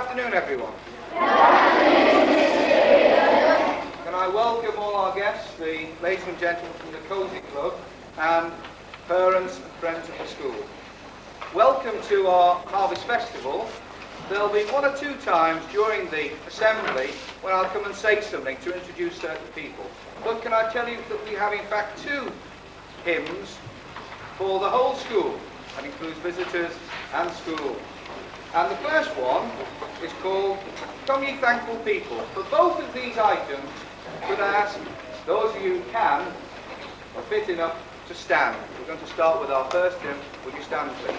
afternoon, everyone. Can I welcome all our guests, the ladies and gentlemen from the Cosy Club, and parents and friends of the school. Welcome to our Harvest Festival. There'll be one or two times during the assembly when I'll come and say something to introduce certain people. But can I tell you that we have in fact two hymns for the whole school. That includes visitors and school. And the first one is called Come Ye Thankful People. For both of these items, could I ask those of you who can, are fit enough to stand. We're going to start with our first hymn. Would you stand, please?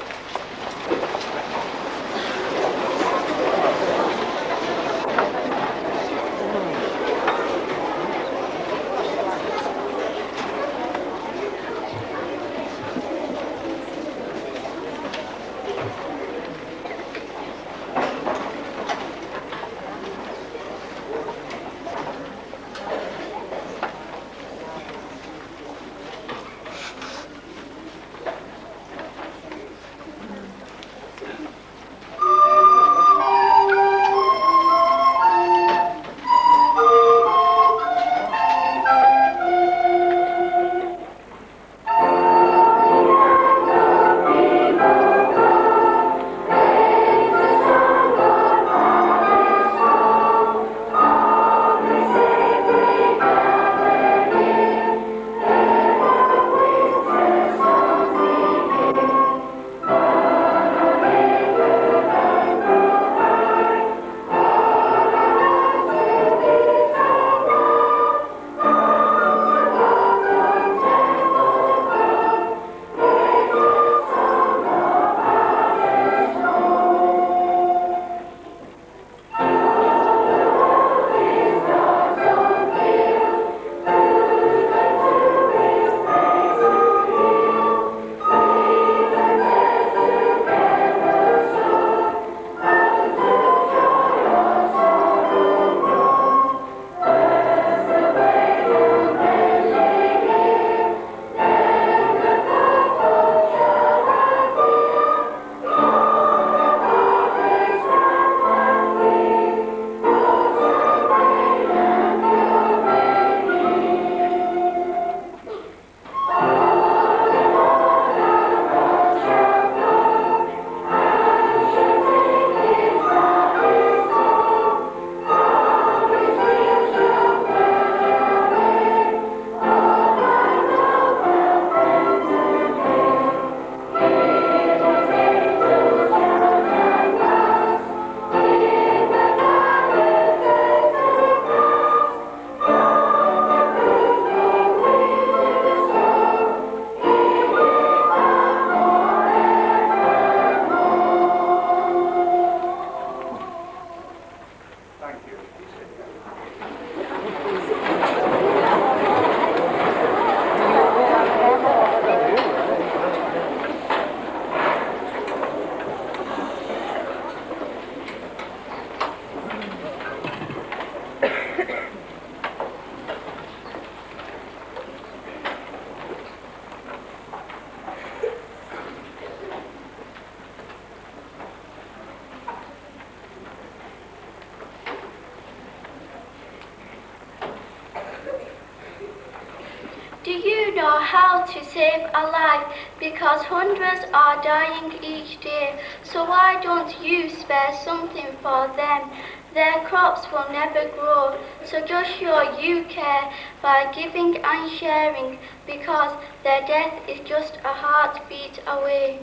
Do you know how to save a life? Because hundreds are dying each day. So why don't you spare something for them? Their crops will never grow. So just show you care by giving and sharing, because their death is just a heartbeat away.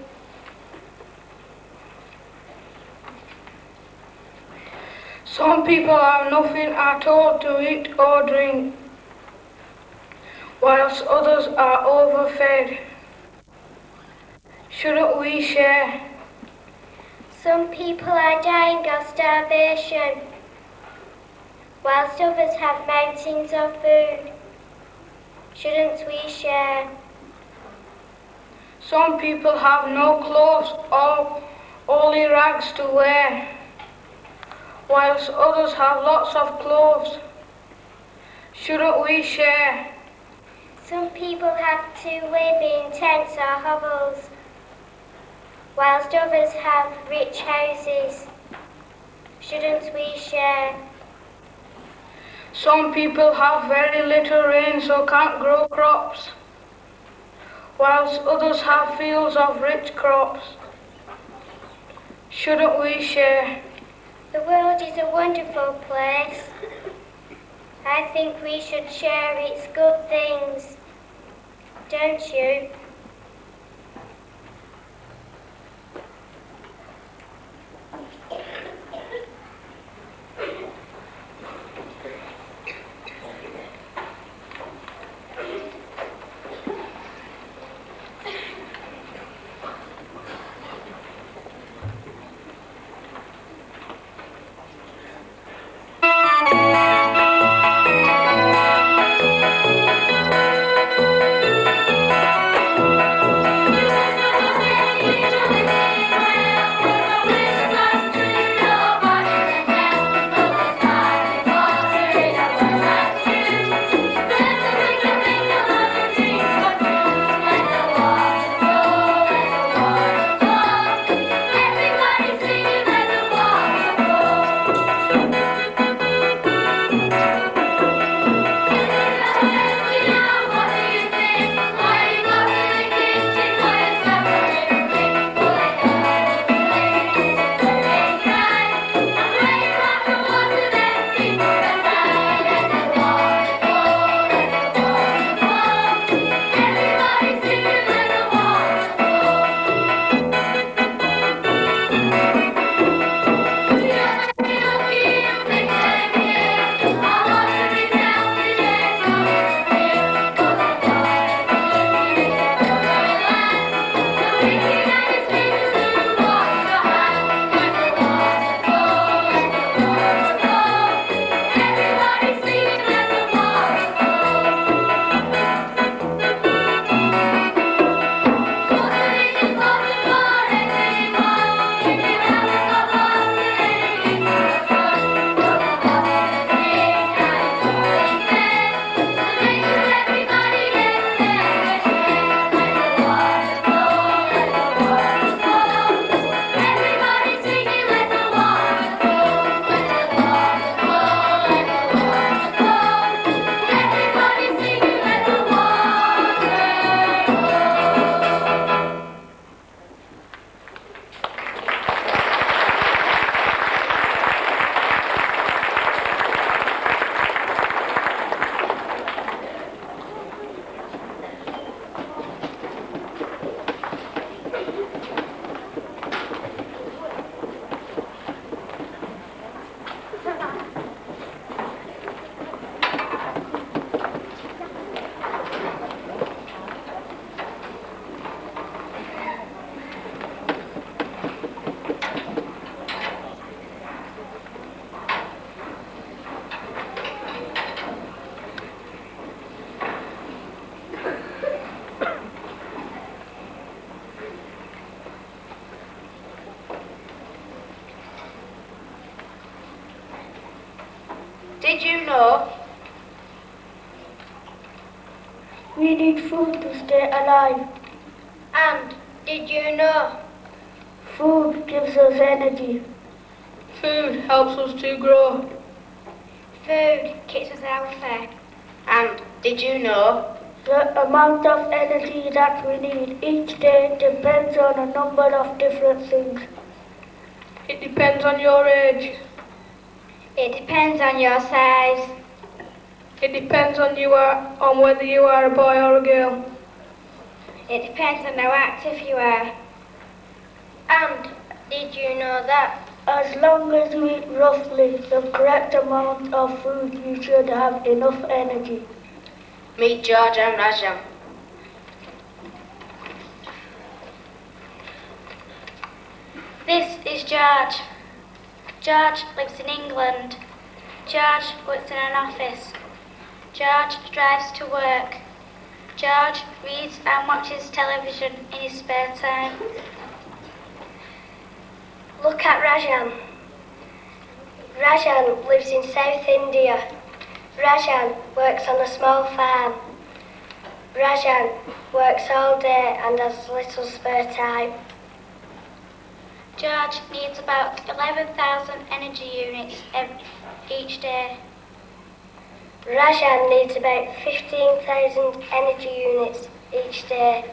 Some people have nothing at all to eat or drink, whilst others are overfed. Shouldn't we share? Some people are dying of starvation, whilst others have mountains of food. Shouldn't we share? Some people have no clothes or only rags to wear, whilst others have lots of clothes. Shouldn't we share? Some people have to live in tents or hovels, whilst others have rich houses. Shouldn't we share? Some people have very little rain so can't grow crops, whilst others have fields of rich crops. Shouldn't we share? The world is a wonderful place. I think we should share its good things. Don't you? Did you know? We need food to stay alive. And did you know? Food gives us energy. Food helps us to grow. Food keeps us healthy. And did you know? The amount of energy that we need each day depends on a number of different things. It depends on your age. It depends on your size. It depends on whether you are a boy or a girl. It depends on how active you are. And did you know that? As long as you eat roughly the correct amount of food, you should have enough energy. Meet George and Rajan. This is George. George lives in England. George works in an office. George drives to work. George reads and watches television in his spare time. Look at Rajan. Rajan lives in South India. Rajan works on a small farm. Rajan works all day and has little spare time. George needs about 11,000 energy units each day. Rajan needs about 15,000 energy units each day.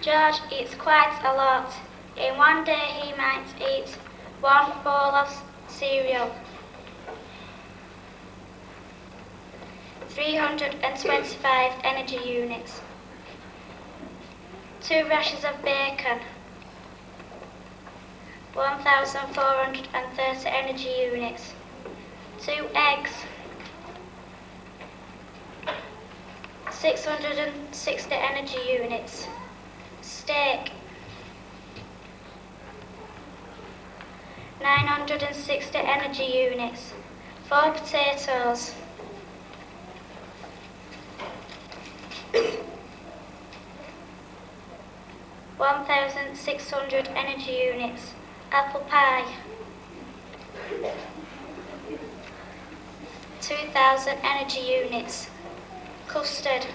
George eats quite a lot. In one day he might eat one bowl of cereal, 325 energy units, 2 rashers of bacon, 1,430 energy units, 2 eggs, 660 energy units, steak, 960 energy units, 4 potatoes, 1,600 energy units, apple pie, 2,000 energy units, custard,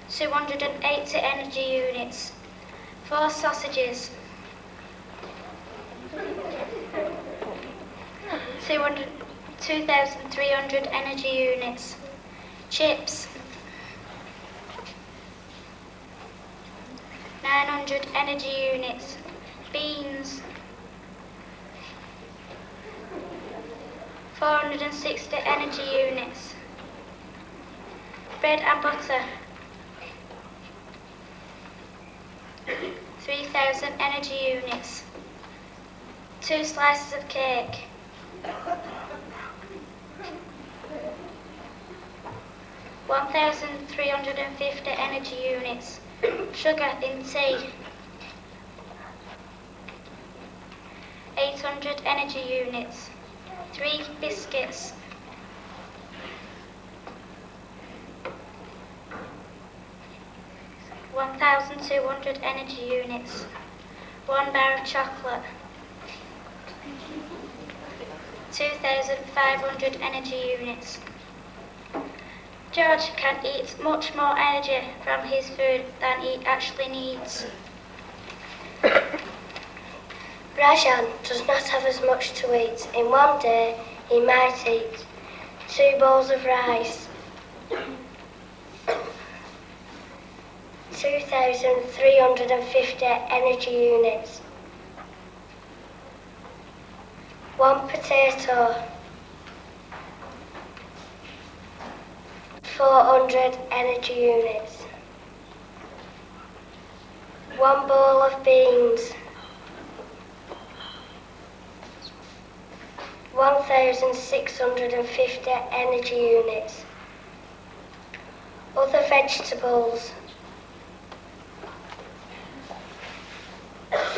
280 energy units, 4 sausages, 2,300 energy units, chips, 900 energy units, beans, 460 energy units, bread and butter, 3,000 energy units, 2 slices of cake, 1,350 energy units, sugar in tea, 800 energy units, 3 biscuits, 1,200 energy units, 1 bar of chocolate, 2,500 energy units. George can eat much more energy from his food than he actually needs. Rajan does not have as much to eat. In one day, he might eat 2 bowls of rice, 2,350 energy units, 1 potato, 400 energy units, 1 bowl of beans, 1,650 energy units, other vegetables,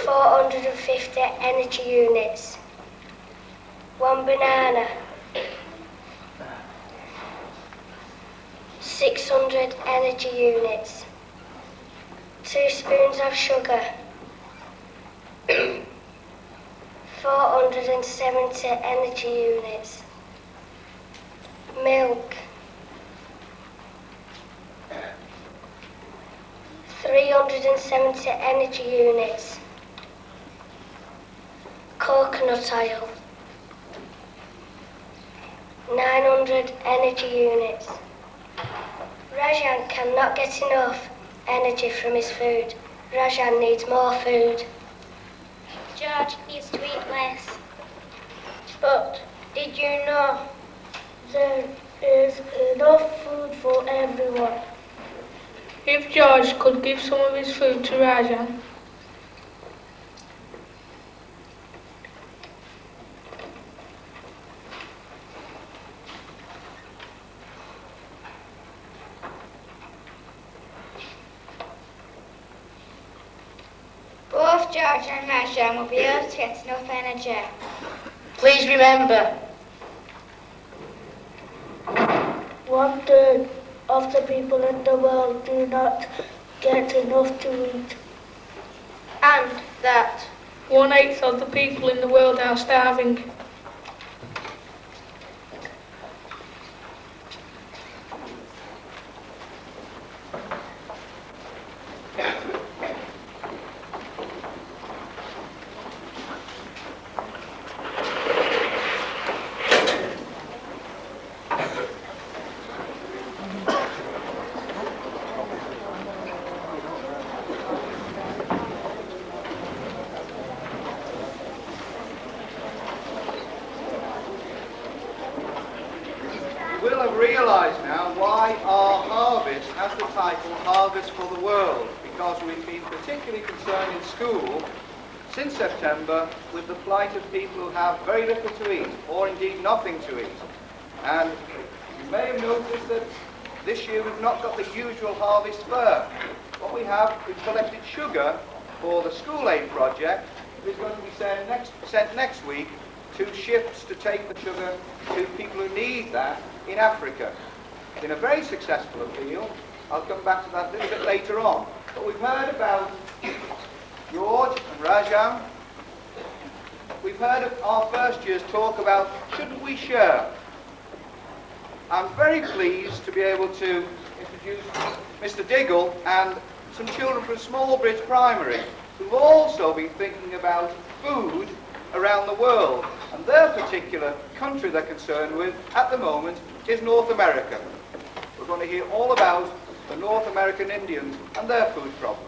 450 energy units, 1 banana, 600 energy units, 2 spoons of sugar, 470 energy units, milk, 370 energy units, coconut oil, 900 energy units. Rajan cannot get enough energy from his food. Rajan needs more food. George needs to eat less. But did you know there is enough food for everyone? If George could give some of his food to Rajan, both George and Rajan will be able to get enough energy. Please remember, 1/3 of the people in the world do not get enough to eat. And that 1/8 of the people in the world are starving. why our harvest has the title Harvest for the World, because we've been particularly concerned in school since September with the plight of people who have very little to eat, or indeed nothing to eat. And you may have noticed that this year we've not got the usual harvest fair. What we have, we've collected sugar for the school aid project. It is going to be sent next week to ships to take the sugar to people who need that in Africa. It's been a very successful appeal. I'll come back to that a little bit later on. But we've heard about George and Rajam. We've heard of our first years talk about, shouldn't we share? I'm very pleased to be able to introduce Mr. Diggle and some children from Smallbridge Primary who've also been thinking about food around the world. And their particular country they're concerned with at the moment is North America. We're going to hear all about the North American Indians and their food problems.